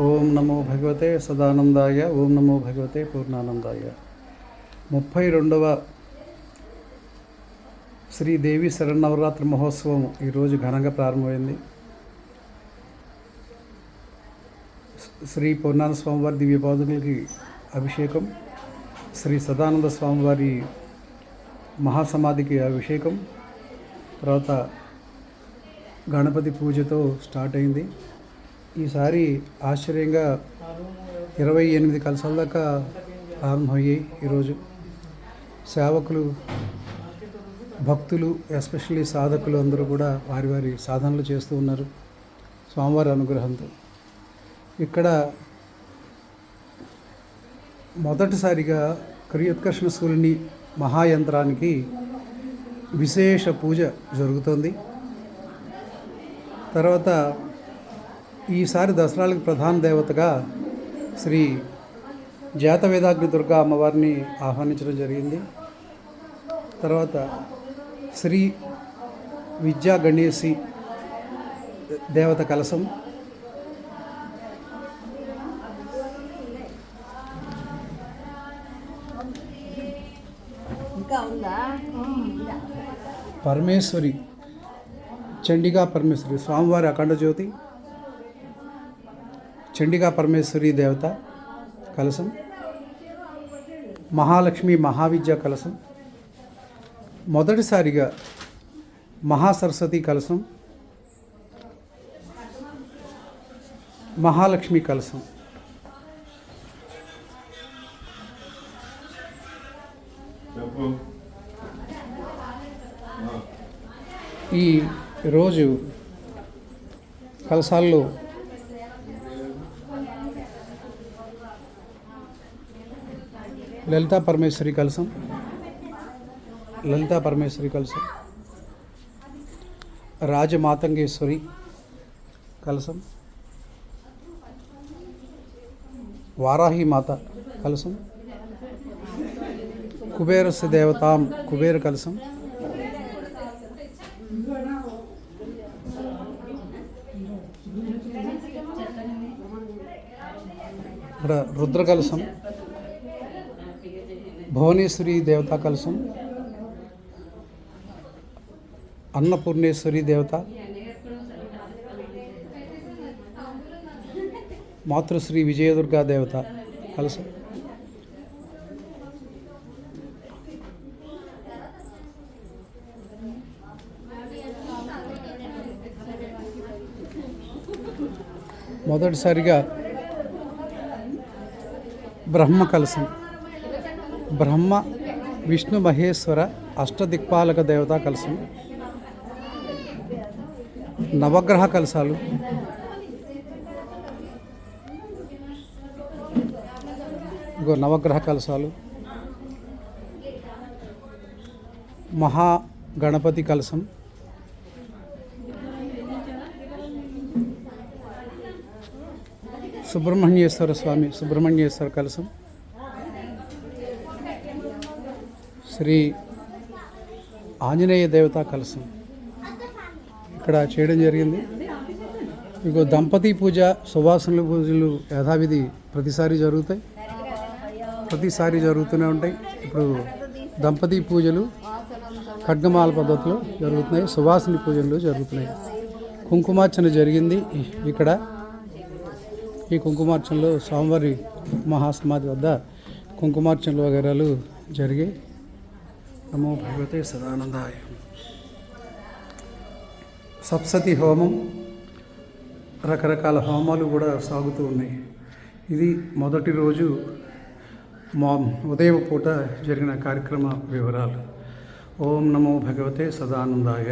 ఓం నమో భగవతే సదానందాయ. ఓం నమో భగవతే పూర్ణానందాయ. 32వ శ్రీదేవి శరన్నవరాత్రి మహోత్సవం ఈరోజు ఘనంగా ప్రారంభమైంది. శ్రీ పూర్ణానంద స్వామివారి దివ్యపాదులకి అభిషేకం, శ్రీ సదానంద స్వామివారి మహాసమాధికి అభిషేకం, తర్వాత గణపతి పూజతో స్టార్ట్ అయింది. ఈసారి ఆశ్చర్యంగా 28 కలశాల దాకా ప్రారంభమయ్యాయి. ఈరోజు సేవకులు, భక్తులు, ఎస్పెషల్లీ సాధకులు అందరూ కూడా వారి వారి సాధనలు చేస్తూ ఉన్నారు స్వామివారి అనుగ్రహంతో. ఇక్కడ మొదటిసారిగా క్రియోత్కర్షణ శూలిని మహాయంత్రానికి విశేష పూజ జరుగుతుంది. తర్వాత ఈసారి దసరాలకు ప్రధాన దేవతగా శ్రీ జాతవేదాగ్ని దుర్గా అమ్మవారిని ఆహ్వానించడం జరిగింది. తర్వాత శ్రీ విద్యా గణేశి దేవత కలశం, పరమేశ్వరి చండికా పరమేశ్వరి స్వామివారి అఖండ జ్యోతి, చండికా పరమేశ్వరి దేవత కలశం, మహాలక్ష్మి మహావిద్య కలశం, మొదటిసారిగా మహాసరస్వతి కలశం, మహాలక్ష్మి కలశం. ఈ రోజు కలశాల్లో లలితా పరమేశ్వరి కలశం, లలితా పరమేశ్వరి కలశం, రాజమాతంగేశ్వరి కలశం, వారాహి మాత కలశం, కుబేరస్య దేవతాం కుబేర కలశం, ఇక్కడ రుద్ర కలశం, భువనేశ్వరి దేవతా కలశం, అన్నపూర్ణేశ్వరి దేవత, మాతృశ్రీ విజయదుర్గా దేవత కలశం, మొదటిసారిగా బ్రహ్మ కలశం, బ్రహ్మ విష్ణు మహేశ్వర అష్టదిక్పాలక దేవతా కలశం, నవగ్రహ కలశాలు, నవగ్రహ కలశాలు, మహాగణపతి కలశం, సుబ్రహ్మణ్యేశ్వర స్వామి సుబ్రహ్మణ్యేశ్వర కలశం, శ్రీ ఆంజనేయ దేవతా కలశం ఇక్కడ చేయడం జరిగింది. ఇగో దంపతి పూజ, సువాసనల పూజలు యథావిధి ప్రతిసారి జరుగుతూనే ఉంటాయి. ఇప్పుడు దంపతి పూజలు ఖడ్గమాల పద్ధతిలో జరుగుతున్నాయి, సువాసన పూజలు జరుగుతున్నాయి. కుంకుమార్చన జరిగింది ఇక్కడ. ఈ కుంకుమార్చనలో స్వామివారి మహాసమాధి వద్ద కుంకుమార్చనలు వగైరాలు జరిగాయి. నమో భగవతే సదానందాయ. సప్తతి హోమం, రకరకాల హోమాలు కూడా సాగుతూ ఉన్నాయి. ఇది మొదటి రోజు ఉదయం పూట జరిగిన కార్యక్రమ వివరాలు. ఓం నమో భగవతే సదానందాయ.